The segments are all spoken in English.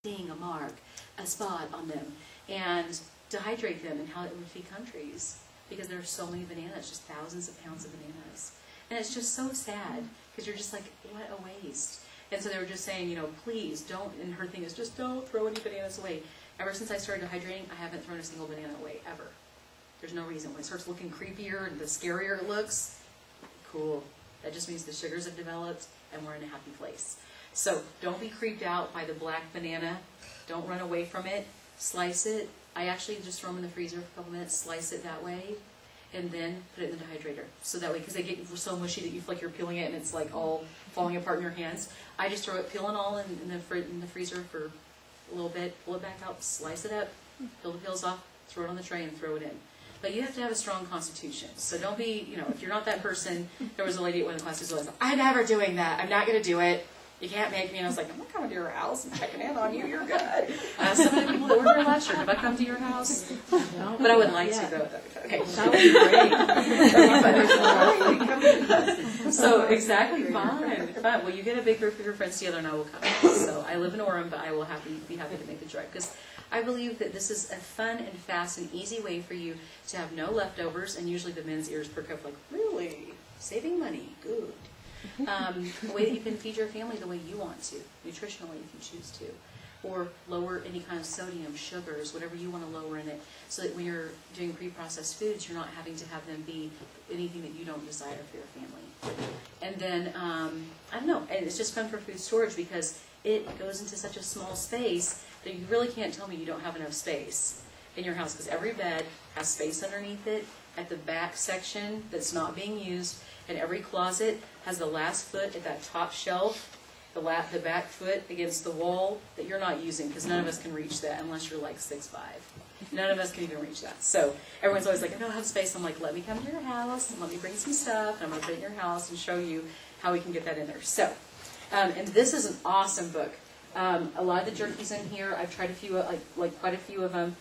ding, a mark, a spot on them, and dehydrate them, and how it would feed countries, because there are so many bananas, just thousands of pounds of bananas. And it's just so sad, because you're just like, what a waste. And so they were just saying, you know, please don't, and her thing is just don't throw any bananas away. Ever since I started dehydrating, I haven't thrown a single banana away, ever. There's no reason. When it starts looking creepier and the scarier it looks, cool. That just means the sugars have developed and we're in a happy place. So don't be creeped out by the black banana. Don't run away from it. Slice it. I actually just throw them in the freezer for a couple minutes, slice it that way, and then put it in the dehydrator. So that way, because they get so mushy that you feel like you're peeling it and it's like all falling apart in your hands. I just throw it, peel and all, in the freezer for a little bit, pull it back out, slice it up, peel the peels off, throw it on the tray and throw it in. But you have to have a strong constitution. So don't be, you know, if you're not that person, there was a lady at one of the classes who was like, I'm never doing that. I'm not going to do it. You can't make me. And I was like, I'm not coming to your house and checking in on you. You're good. Some of the people that order a lecture, have I come to your house? No. But I would like to, though. Okay. That would be great. So exactly, fun. Well, you get a big group of your friends together and I will come. So I live in Orem, but I will be happy to make the trip. Because I believe that this is a fun and fast and easy way for you to have no leftovers, and usually the men's ears perk up like, really? Saving money? Good. A way that you can feed your family the way you want to, nutritionally if you choose to, or lower any kind of sodium, sugars, whatever you want to lower in it, so that when you're doing pre-processed foods, you're not having to have them be anything that you don't desire for your family. And then, I don't know, and it's just fun for food storage because it goes into such a small space that you really can't tell me you don't have enough space in your house, because every bed has space underneath it, at the back section that's not being used, and every closet has the last foot at that top shelf, the back foot against the wall that you're not using, because none of us can reach that unless you're like 6'5". None of us can even reach that. So everyone's always like, I don't have space. I'm like, let me come to your house and let me bring some stuff, and I'm going to put it in your house and show you how we can get that in there. So, and this is an awesome book. A lot of the jerkies in here, I've tried a few, like quite a few of them.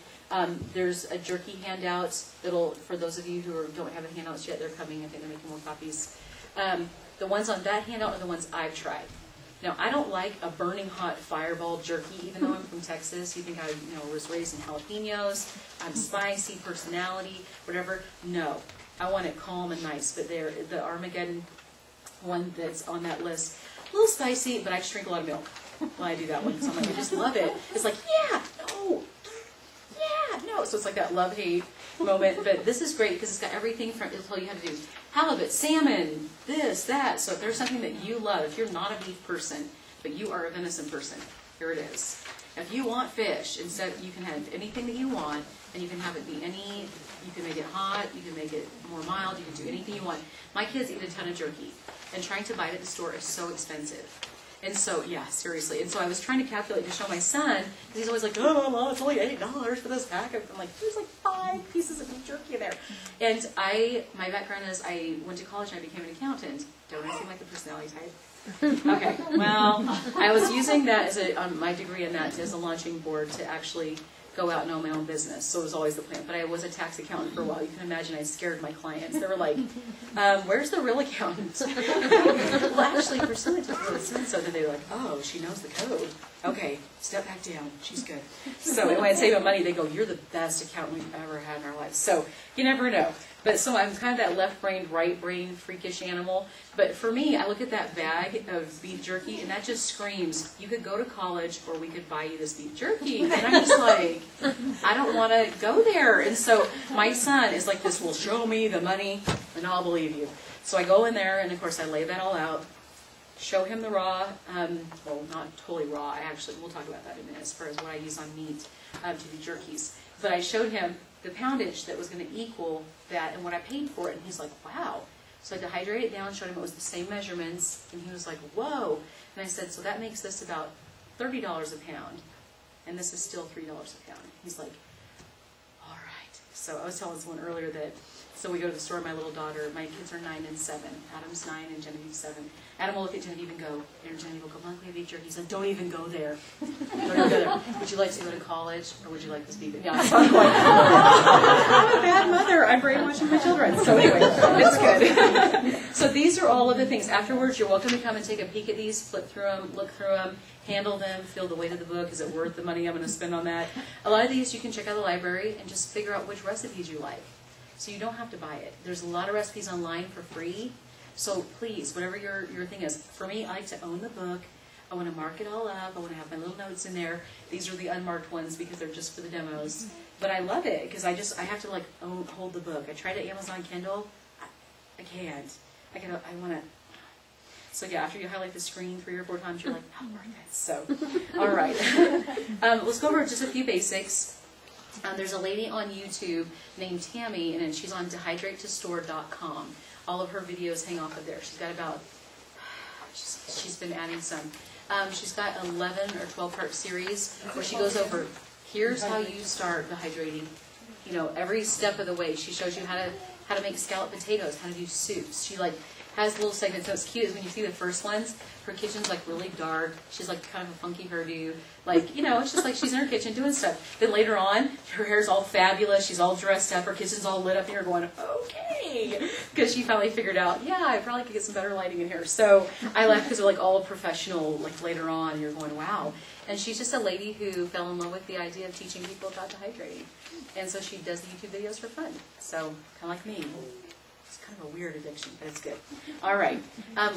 There's a jerky handout that'll, for those of you who don't have the handouts yet, they're coming. I think they're making more copies. The ones on that handout are the ones I've tried. Now, I don't like a burning hot fireball jerky, even though I'm from Texas. You think I was raised in jalapenos, I'm spicy, personality, whatever. No, I want it calm and nice. But the Armageddon one that's on that list, a little spicy, but I just drink a lot of milk when I do that one. So I'm like, I just love it. It's like, yeah, no. So it's like that love-hate moment. But this is great because it's got everything from, it'll tell you how to do halibut, salmon, this, that. So if there's something that you love, if you're not a beef person, but you are a venison person, here it is. If you want fish, instead you can have anything that you want, and you can have it be any, you can make it hot, you can make it more mild, you can do anything you want. My kids eat a ton of jerky, and trying to buy it at the store is so expensive. And so, yeah, seriously. And so I was trying to calculate to show my son, because he's always like, oh, well, it's only $8 for this pack. I'm like, there's like 5 pieces of beef jerky in there. And my background is I went to college and I became an accountant. Don't I seem like the personality type? Okay, well, I was using that as my degree in that as a launching board to actually go out and own my own business. So it was always the plan. But I was a tax accountant for a while. You can imagine I scared my clients. They were like, where's the real accountant? Well, actually, Priscilla took really so then they were like, oh, she knows the code. Okay, step back down. She's good. So when I save them money, they go, you're the best accountant we've ever had in our lives. So you never know. But so I'm kind of that left-brained, right-brained, freakish animal. But for me, I look at that bag of beef jerky, and that just screams, you could go to college, or we could buy you this beef jerky. And I'm just like, I don't want to go there. And so my son is like this, well, show me the money, and I'll believe you. So I go in there, and of course I lay that all out, show him the raw, well, not totally raw. We'll talk about that in a minute as far as what I use on meat to do jerkies. But I showed him the poundage that was going to equal that and what I paid for it. And he's like, wow. So I dehydrated it down, showed him it was the same measurements, and he was like, whoa. And I said, so that makes this about $30 a pound, and this is still $3 a pound. He's like, all right. So I was telling someone earlier that, so we go to the store, my little daughter, my kids are 9 and 7. Adam's 9 and Genevieve's 7. Adam will look at Genevieve and go, and Genevieve will go, Mom, we have beef jerky. He's like, don't even go there. Don't even go there. Would you like to go to college, or would you like this beef? Yeah, so I'm going, I'm a bad mother. I'm brainwashing my children. So anyway, it's good. So these are all of the things. Afterwards, you're welcome to come and take a peek at these, flip through them, look through them, handle them, feel the weight of the book. Is it worth the money I'm going to spend on that? A lot of these you can check out the library and just figure out which recipes you like. So you don't have to buy it. There's a lot of recipes online for free. So please, whatever your thing is. For me, I like to own the book. I want to mark it all up. I want to have my little notes in there. These are the unmarked ones because they're just for the demos. But I love it because I have to like hold the book. I tried to Amazon Kindle. I can't. I want to. So yeah, after you highlight the screen 3 or 4 times, you're like, not worth it. So, all right. Let's go over just a few basics. There's a lady on YouTube named Tammy, and she's on dehydratetostore.com. All of her videos hang off of there. She's got about, she's been adding some. She's got 11 or 12-part series where she goes over, here's how you start dehydrating. You know, every step of the way. She shows you how to make scalloped potatoes, how to do soups. She like has little segments. So it's cute is when you see the first ones, her kitchen's like really dark. She's like kind of a funky hairdo. Like, you know, it's just like she's in her kitchen doing stuff. Then later on, her hair's all fabulous. She's all dressed up. Her kitchen's all lit up. And you're going, okay. Because she finally figured out, yeah, I probably could get some better lighting in here. So I laugh because they're like all professional, like later on. You're going, wow. And she's just a lady who fell in love with the idea of teaching people about dehydrating. And so she does the YouTube videos for fun. So kind of like me. It's kind of a weird addiction, but it's good. All right.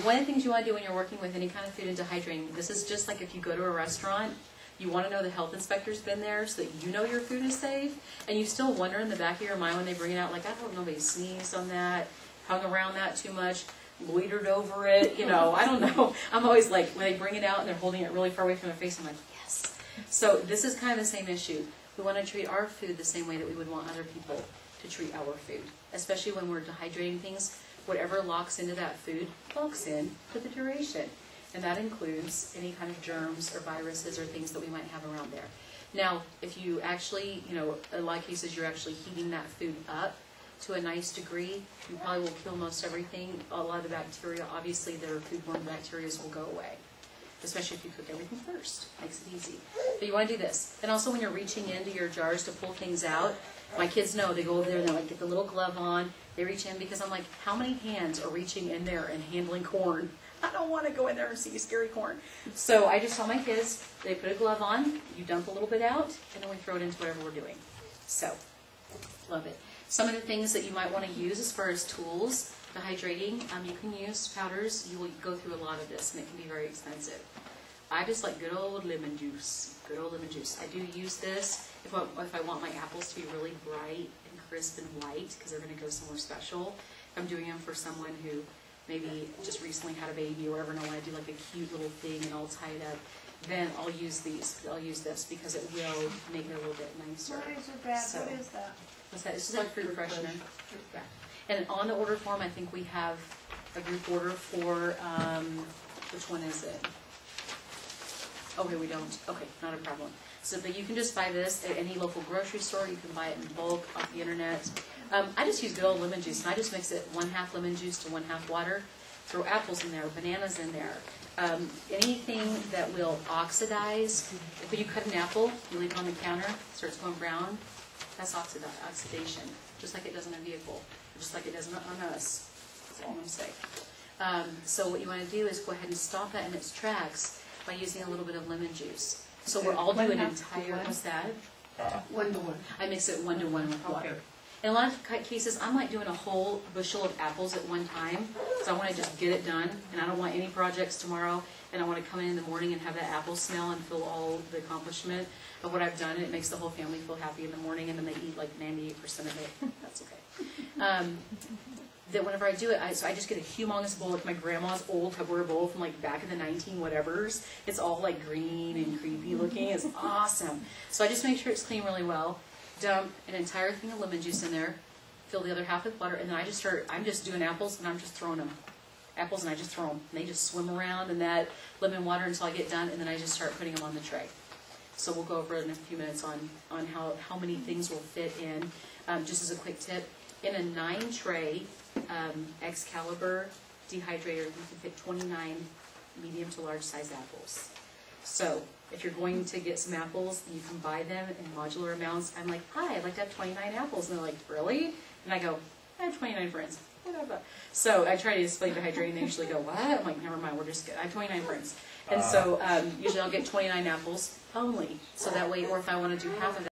One of the things you want to do when you're working with any kind of food and dehydrating, this is just like if you go to a restaurant, you want to know the health inspector's been there so that you know your food is safe, and you still wonder in the back of your mind when they bring it out, like, I hope nobody sneezed on that, hung around that too much, loitered over it, you know, I don't know. I'm always like, when they bring it out and they're holding it really far away from their face, I'm like, yes. So this is kind of the same issue. We want to treat our food the same way that we would want other people to treat our food, especially when we're dehydrating things. Whatever locks into that food locks in for the duration, and that includes any kind of germs or viruses or things that we might have around there. Now, if you actually, you know, in a lot of cases you're actually heating that food up to a nice degree, you probably will kill most everything. A lot of the bacteria, obviously, that are foodborne bacteria will go away, especially if you cook everything first. Makes it easy. But you want to do this. And also when you're reaching into your jars to pull things out, my kids know, they go over there and they like get the little glove on, they reach in, because I'm like, how many hands are reaching in there and handling corn? I don't want to go in there and see scary corn. So I just tell my kids, they put a glove on, you dump a little bit out, and then we throw it into whatever we're doing. So, love it. Some of the things that you might want to use as far as tools, dehydrating, you can use powders. You will go through a lot of this, and it can be very expensive. I just like good old lemon juice. Good old lemon juice. I do use this if I want my apples to be really bright and crisp and white, because they're going to go somewhere special. If I'm doing them for someone who maybe just recently had a baby or whatever, and I want to do like a cute little thing and all tied up, then I'll use these. I'll use this because it will make it a little bit nicer. Why is it bad? So, what is that? What's that? It's just like fruit freshener. Yeah. And on the order form, I think we have a group order for, which one is it? Okay, we don't. Okay, not a problem. So, but you can just buy this at any local grocery store. You can buy it in bulk off the internet. I just use good old lemon juice, and I just mix it 1/2 lemon juice to 1/2 water. Throw apples in there, bananas in there. Anything that will oxidize. If you cut an apple, you leave it on the counter, it starts going brown, that's oxidation, just like it does in a vehicle, just like it does on us. That's all I'm going to say. So what you want to do is go ahead and stop that in its tracks by using a little bit of lemon juice. So we're all doing an entire, what's that? 1 to 1. I mix it 1 to 1 with water. Okay. In a lot of cases, I'm like doing a whole bushel of apples at one time, so I want to just get it done, and I don't want any projects tomorrow, and I want to come in the morning and have that apple smell and feel all the accomplishment of what I've done. It makes the whole family feel happy in the morning, and then they eat like 98% of it. That's okay. That whenever I do it, so I just get a humongous bowl, like my grandma's old Tupperware bowl from like back in the 19-whatevers. It's all like green and creepy looking. It's awesome. So I just make sure it's clean really well. Dump an entire thing of lemon juice in there, fill the other half with water, and then I'm just doing apples, and I'm just throwing them. Apples, and I just throw them. And they just swim around in that lemon water until I get done, and then I just start putting them on the tray. So we'll go over it in a few minutes on how many things will fit in. Just as a quick tip, in a 9-tray Excalibur dehydrator, you can fit 29 medium to large size apples. So if you're going to get some apples, you can buy them in modular amounts. I'm like, hi, I'd like to have 29 apples. And they're like, really? And I go, I have 29 friends. Whatever. So I try to explain dehydrating, and they usually go, what? I'm like, never mind, we're just good. I have 29 friends. And so usually I'll get 29 apples only. So that way, or if I want to do half of